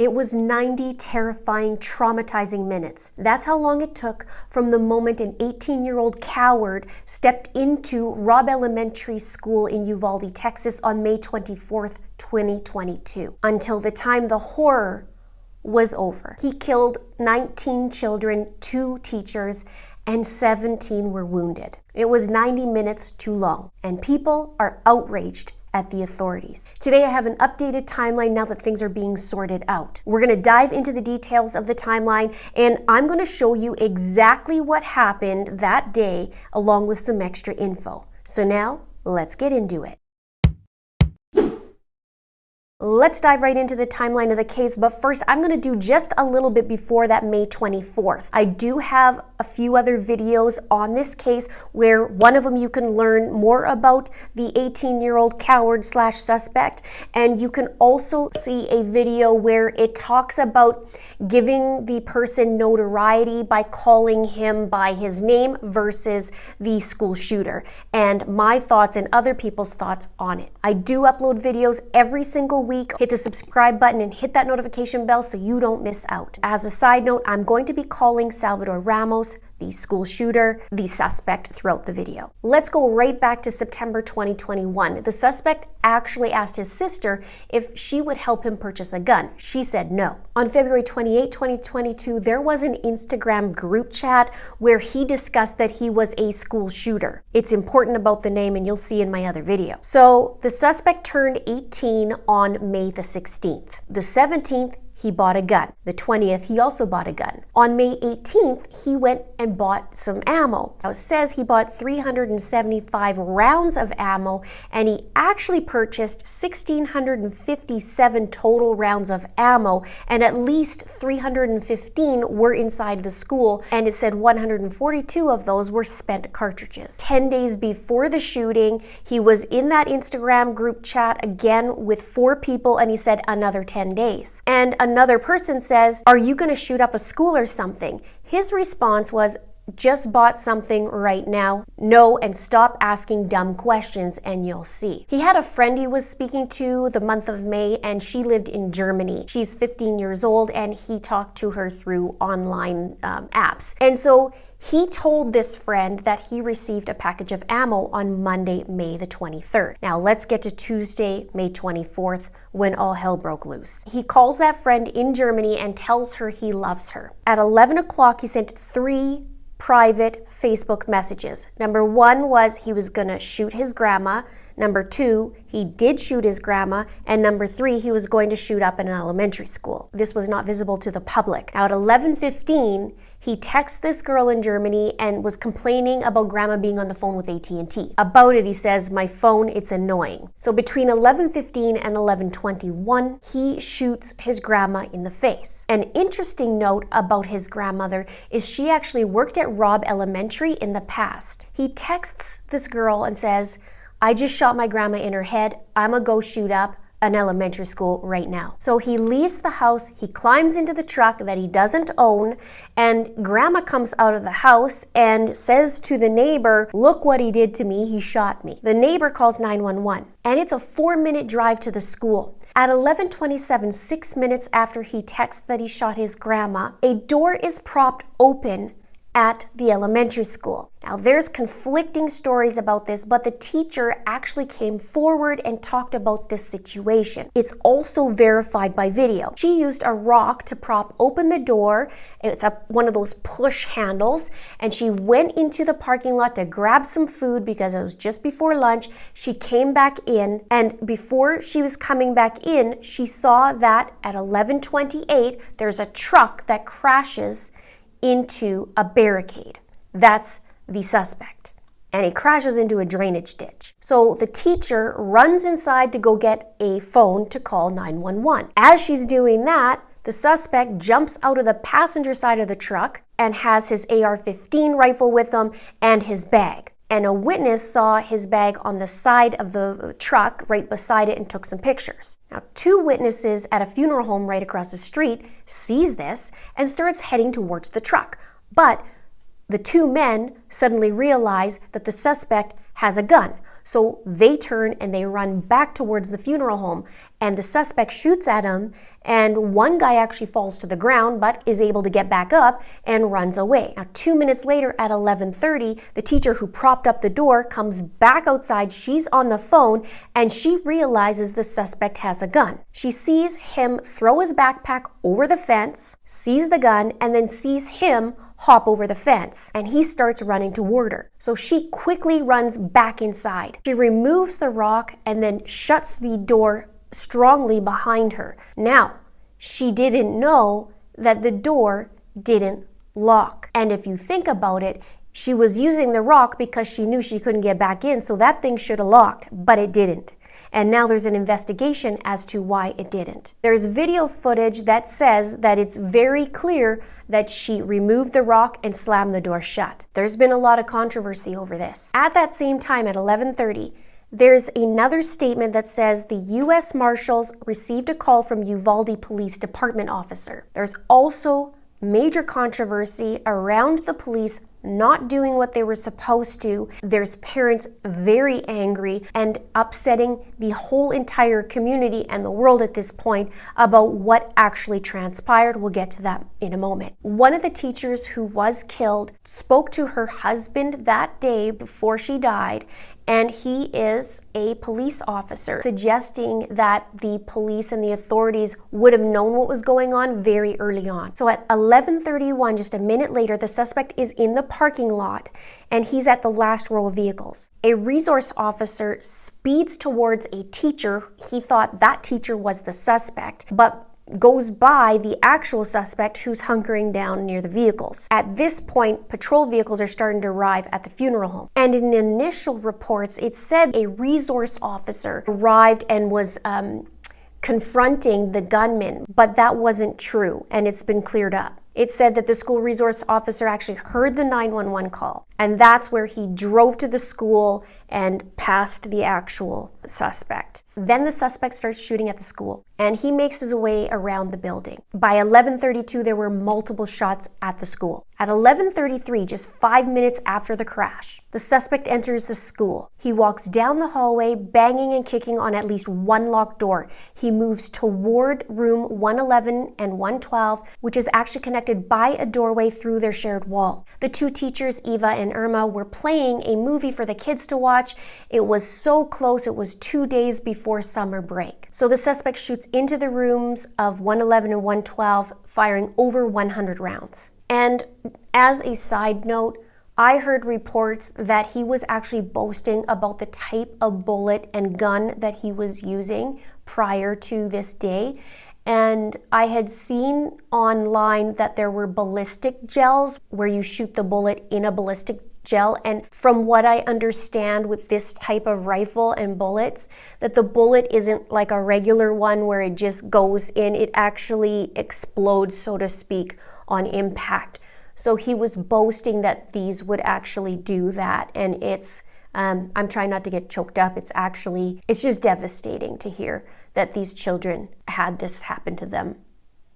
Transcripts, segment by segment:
It was 90 terrifying, traumatizing minutes. That's how long it took from the moment an 18-year-old coward stepped into Robb Elementary School in Uvalde, Texas on May 24th, 2022, until the time the horror was over. He killed 19 children, 2 teachers, and 17 were wounded. It was 90 minutes too long, and people are outraged at the authorities. Today I have an updated timeline now that things are being sorted out. We're going to dive into the details of the timeline, and I'm going to show you exactly what happened that day along with some extra info. So now, let's get into it. Let's dive right into the timeline of the case, but first I'm going to do just a little bit before that May 24th. I do have a few other videos on this case where one of them you can learn more about the 18-year-old coward / suspect, and you can also see a video where it talks about giving the person notoriety by calling him by his name versus the school shooter, and my thoughts and other people's thoughts on it. I do upload videos every single week. Hit the subscribe button and hit that notification bell so you don't miss out. As a side note, I'm going to be calling Salvador Ramos, the school shooter, the suspect throughout the video. Let's go right back to September 2021. The suspect actually asked his sister if she would help him purchase a gun. She said no. On February 28, 2022, there was an Instagram group chat where he discussed that he was a school shooter. It's important about the name, and you'll see in my other video. So the suspect turned 18 on May the 16th. The 17th, he bought a gun. The 20th, he also bought a gun. On May 18th, he went and bought some ammo. Now it says he bought 375 rounds of ammo, and he actually purchased 1,657 total rounds of ammo, and at least 315 were inside the school, and it said 142 of those were spent cartridges. 10 days before the shooting, he was in that Instagram group chat again with 4 people, and he said another 10 days. And another person says, "Are you going to shoot up a school or something?" His response was, "Just bought something right now. No, and stop asking dumb questions and you'll see." He had a friend he was speaking to the month of May, and she lived in Germany. She's 15 years old, and he talked to her through online apps. And so he told this friend that he received a package of ammo on Monday, May the 23rd. Now let's get to Tuesday, May 24th, when all hell broke loose. He calls that friend in Germany and tells her he loves her. At 11 o'clock, he sent 3 private Facebook messages. Number 1 was he was gonna shoot his grandma. Number 2, he did shoot his grandma. And number 3, he was going to shoot up in an elementary school. This was not visible to the public. Now at 11:15, he texts this girl in Germany and was complaining about grandma being on the phone with AT&T. About it, he says, "My phone, it's annoying." So between 11:15 and 11:21, he shoots his grandma in the face. An interesting note about his grandmother is she actually worked at Robb Elementary in the past. He texts this girl and says, "I just shot my grandma in her head. I'ma go shoot up an elementary school right now." So he leaves the house, he climbs into the truck that he doesn't own, and grandma comes out of the house and says to the neighbor, "Look what he did to me, he shot me." The neighbor calls 911, and it's a 4-minute drive to the school. At 11:27, 6 minutes after he texts that he shot his grandma, a door is propped open at the elementary school. Now, there's conflicting stories about this, but the teacher actually came forward and talked about this situation. It's also verified by video. She used a rock to prop open the door. It's one of those push handles, and she went into the parking lot to grab some food because it was just before lunch. She came back in, and before she was coming back in, she saw that at 11:28, there's a truck that crashes into a barricade. That's the suspect. And he crashes into a drainage ditch. So the teacher runs inside to go get a phone to call 911. As she's doing that, the suspect jumps out of the passenger side of the truck and has his AR-15 rifle with him and his bag. And a witness saw his bag on the side of the truck right beside it and took some pictures. Now, 2 witnesses at a funeral home right across the street sees this and starts heading towards the truck. But the 2 men suddenly realize that the suspect has a gun. So they turn and they run back towards the funeral home, and the suspect shoots at him, and one guy actually falls to the ground but is able to get back up and runs away. Now 2 minutes later at 11:30, the teacher who propped up the door comes back outside. She's on the phone and she realizes the suspect has a gun. She sees him throw his backpack over the fence, sees the gun, and then sees him hop over the fence, and he starts running toward her. So she quickly runs back inside. She removes the rock and then shuts the door strongly behind her. Now, she didn't know that the door didn't lock. And if you think about it, she was using the rock because she knew she couldn't get back in, so that thing should have locked, but it didn't. And now there's an investigation as to why it didn't. There's video footage that says that it's very clear that she removed the rock and slammed the door shut. There's been a lot of controversy over this. At that same time, at 11:30, there's another statement that says the U.S. Marshals received a call from Uvalde Police Department officer. There's also major controversy around the police not doing what they were supposed to. There's parents very angry and upsetting the whole entire community and the world at this point about what actually transpired. We'll get to that in a moment. One of the teachers who was killed spoke to her husband that day before she died, and he is a police officer, suggesting that the police and the authorities would have known what was going on very early on. So at 11:31, just a minute later, the suspect is in the parking lot and he's at the last row of vehicles. A resource officer speeds towards a teacher. He thought that teacher was the suspect, but goes by the actual suspect who's hunkering down near the vehicles. At this point, patrol vehicles are starting to arrive at the funeral home. And in initial reports, it said a resource officer arrived and was confronting the gunman, but that wasn't true, and it's been cleared up. It said that the school resource officer actually heard the 911 call, and that's where he drove to the school and passed the actual suspect. Then the suspect starts shooting at the school, and he makes his way around the building. By 11:32, there were multiple shots at the school. At 11:33, just 5 minutes after the crash, the suspect enters the school. He walks down the hallway, banging and kicking on at least one locked door. He moves toward room 111 and 112, which is actually connected by a doorway through their shared wall. The two teachers, Eva and Irma, were playing a movie for the kids to watch. It was so close, it was 2 days before summer break. So the suspect shoots into the rooms of 111 and 112, firing over 100 rounds. And as a side note, I heard reports that he was actually boasting about the type of bullet and gun that he was using prior to this day. And I had seen online that there were ballistic gels where you shoot the bullet in a ballistic gel. And from what I understand with this type of rifle and bullets, that the bullet isn't like a regular one where it just goes in. It actually explodes, so to speak, on impact. So he was boasting that these would actually do that. And it's, I'm trying not to get choked up. It's just devastating to hear that these children had this happen to them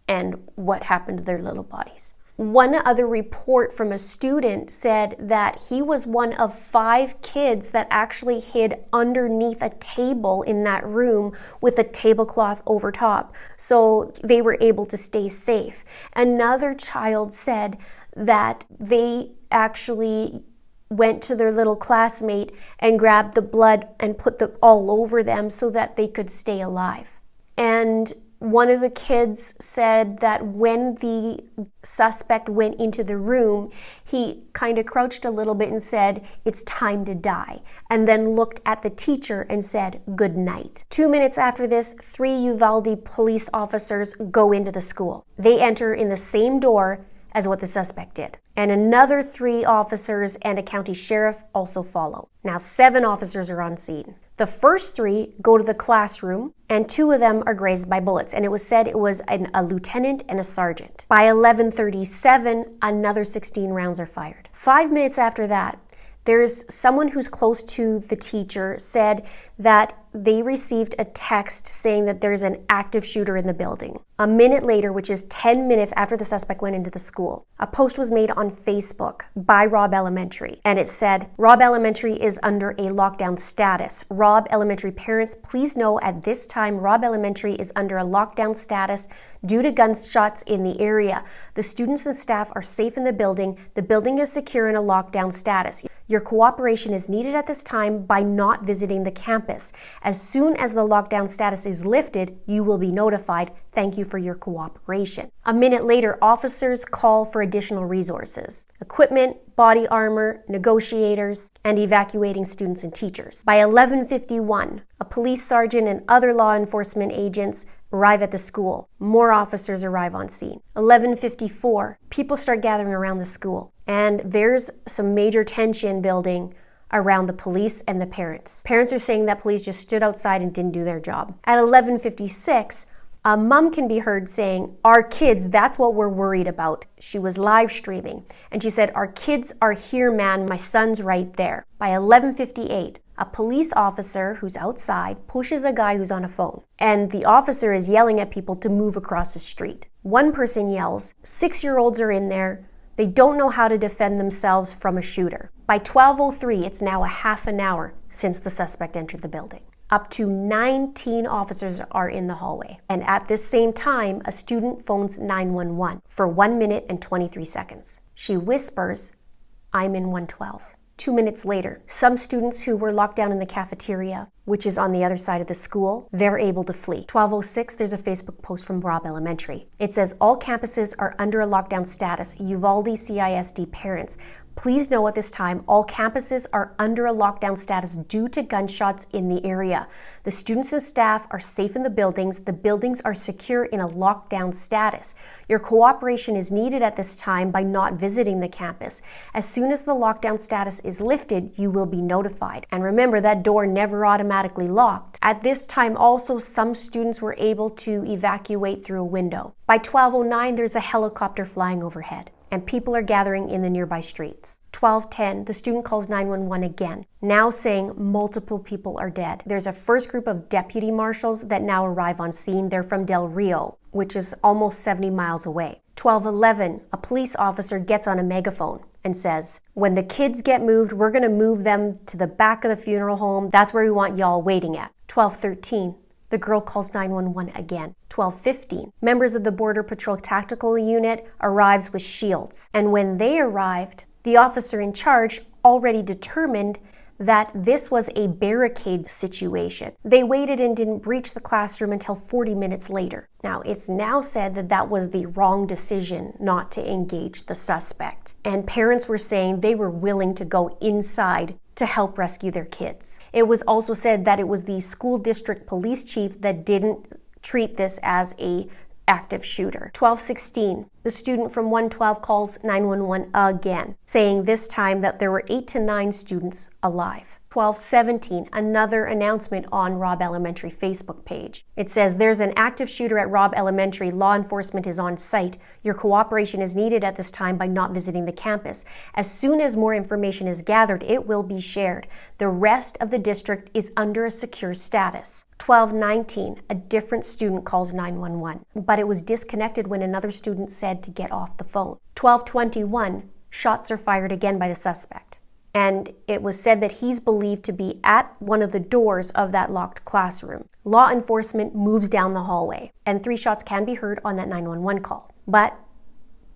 and what happened to their little bodies. One other report from a student said that he was one of 5 kids that actually hid underneath a table in that room with a tablecloth over top, so they were able to stay safe. Another child said that they actually went to their little classmate and grabbed the blood and put it all over them so that they could stay alive. And one of the kids said that when the suspect went into the room, he kind of crouched a little bit and said, "It's time to die," and then looked at the teacher and said, "Good night." 2 minutes after this, 3 Uvalde police officers go into the school. They enter in the same door as what the suspect did. And another 3 officers and a county sheriff also follow. Now 7 officers are on scene. The first 3 go to the classroom, and 2 of them are grazed by bullets. And it was said it was a lieutenant and a sergeant. By 11:37, another 16 rounds are fired. 5 minutes after that, There's someone who's close to the teacher said that they received a text saying that there's an active shooter in the building. A minute later, which is 10 minutes after the suspect went into the school, a post was made on Facebook by Robb Elementary, and it said, Robb Elementary is under a lockdown status. Robb Elementary parents, please know at this time Robb Elementary is under a lockdown status due to gunshots in the area. The students and staff are safe in the building. The building is secure in a lockdown status. Your cooperation is needed at this time by not visiting the campus. As soon as the lockdown status is lifted, you will be notified. Thank you for your cooperation. A minute later, officers call for additional resources: equipment, body armor, negotiators, and evacuating students and teachers. By 11:51, a police sergeant and other law enforcement agents arrive at the school. More officers arrive on scene. 11:54, people start gathering around the school, and there's some major tension building around the police and the parents. Parents are saying that police just stood outside and didn't do their job. At 11:56, a mom can be heard saying, "Our kids, that's what we're worried about." She was live streaming, and she said, "Our kids are here, man. My son's right there." By 11:58, a police officer who's outside pushes a guy who's on a phone, and the officer is yelling at people to move across the street. One person yells, 6-year-olds are in there. They don't know how to defend themselves from a shooter. By 12:03, it's now a half an hour since the suspect entered the building. Up to 19 officers are in the hallway. And at this same time, a student phones 911 for 1 minute and 23 seconds. She whispers, "I'm in 112. 2 minutes later, some students who were locked down in the cafeteria, which is on the other side of the school, they're able to flee. 12:06, there's a Facebook post from Robb Elementary. It says, all campuses are under a lockdown status. Uvalde CISD parents, please know at this time, all campuses are under a lockdown status due to gunshots in the area. The students and staff are safe in the buildings. The buildings are secure in a lockdown status. Your cooperation is needed at this time by not visiting the campus. As soon as the lockdown status is lifted, you will be notified." And remember, that door never automatically locked. At this time also, some students were able to evacuate through a window. By 12:09, there's a helicopter flying overhead, and people are gathering in the nearby streets. 12:10, the student calls 911 again, now saying multiple people are dead. There's a first group of deputy marshals that now arrive on scene. They're from Del Rio, which is almost 70 miles away. 12:11, a police officer gets on a megaphone and says, "When the kids get moved, we're going to move them to the back of the funeral home. That's where we want y'all waiting at." 12:13, the girl calls 911 again. 12:15, members of the Border Patrol Tactical Unit arrives with shields. And when they arrived, the officer in charge already determined that this was a barricade situation. They waited and didn't breach the classroom until 40 minutes later. Now, it's now said that that was the wrong decision not to engage the suspect. And parents were saying they were willing to go inside to help rescue their kids. It was also said that it was the school district police chief that didn't treat this as a active shooter. 12:16, the student from 112 calls 911 again, saying this time that there were 8 to 9 students alive. 12:17, another announcement on Robb Elementary Facebook page. It says, "There's an active shooter at Robb Elementary. Law enforcement is on site. Your cooperation is needed at this time by not visiting the campus. As soon as more information is gathered, it will be shared. The rest of the district is under a secure status." 12:19, a different student calls 911, but it was disconnected when another student said to get off the phone. 12:21, shots are fired again by the suspect. And it was said that he's believed to be at one of the doors of that locked classroom. Law enforcement moves down the hallway, and 3 shots can be heard on that 911 call. But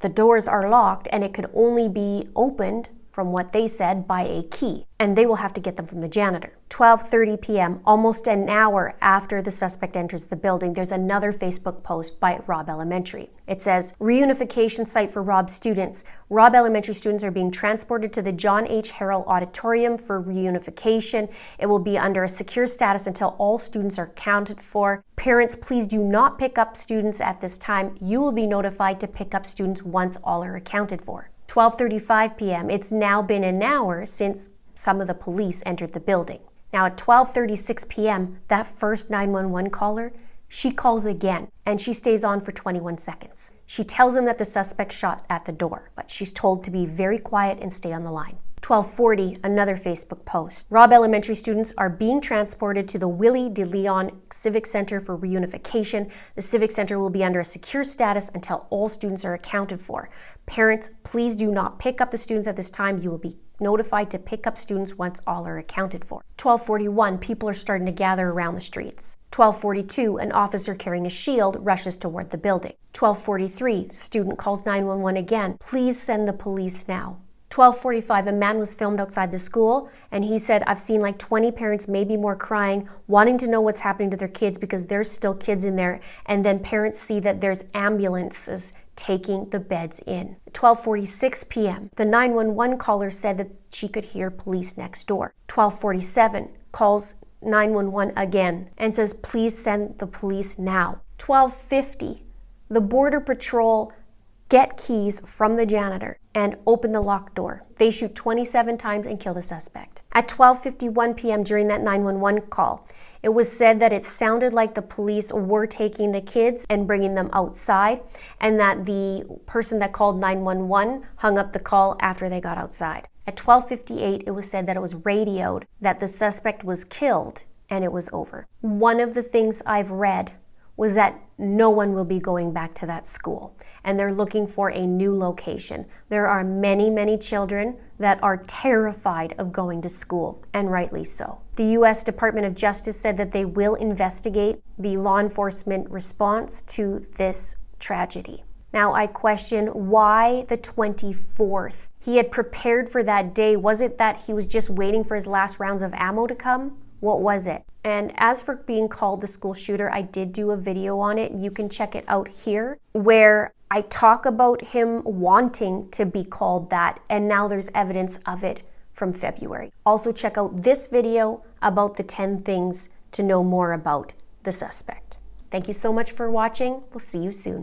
the doors are locked, and it could only be opened, from what they said, by a key, and they will have to get them from the janitor. 12:30 p.m., almost an hour after the suspect enters the building, there's another Facebook post by Robb Elementary. It says, "Reunification site for Robb students. Robb Elementary students are being transported to the John H. Harrell Auditorium for reunification. It will be under a secure status until all students are accounted for. Parents, please do not pick up students at this time. You will be notified to pick up students once all are accounted for." 12:35 p.m., it's now been an hour since some of the police entered the building. Now at 12:36 p.m., that first 911 caller, she calls again, and she stays on for 21 seconds. She tells him that the suspect shot at the door, but she's told to be very quiet and stay on the line. 12:40, another Facebook post. Robb Elementary students are being transported to the Willie de Leon Civic Center for reunification. The Civic Center will be under a secure status until all students are accounted for. Parents, please do not pick up the students at this time. You will be notified to pick up students once all are accounted for. 12:41, people are starting to gather around the streets. 12:42, an officer carrying a shield rushes toward the building. 12:43, student calls 911 again. Please send the police now. 12:45, a man was filmed outside the school, and he said, I've seen like 20 parents, maybe more, crying, wanting to know what's happening to their kids because there's still kids in there, and then parents see that there's ambulances taking the beds in. 12:46 p.m., the 911 caller said that she could hear police next door. 12:47, calls 911 again and says, please send the police now. 12:50, the Border Patrol get keys from the janitor and open the locked door. They shoot 27 times and kill the suspect. At 12:51 p.m. during that 911 call, it was said that it sounded like the police were taking the kids and bringing them outside, and that the person that called 911 hung up the call after they got outside. At 12:58, it was said that it was radioed that the suspect was killed and it was over. One of the things I've read was that no one will be going back to that school, and they're looking for a new location. There are many, many children that are terrified of going to school, and rightly so. The U.S. Department of Justice said that they will investigate the law enforcement response to this tragedy. Now, I question why the 24th? He had prepared for that day. Was it that he was just waiting for his last rounds of ammo to come? What was it? And as for being called the school shooter, I did do a video on it. You can check it out here, where I talk about him wanting to be called that, and now there's evidence of it from February. Also check out this video about the 10 things to know more about the suspect. Thank you so much for watching. We'll see you soon.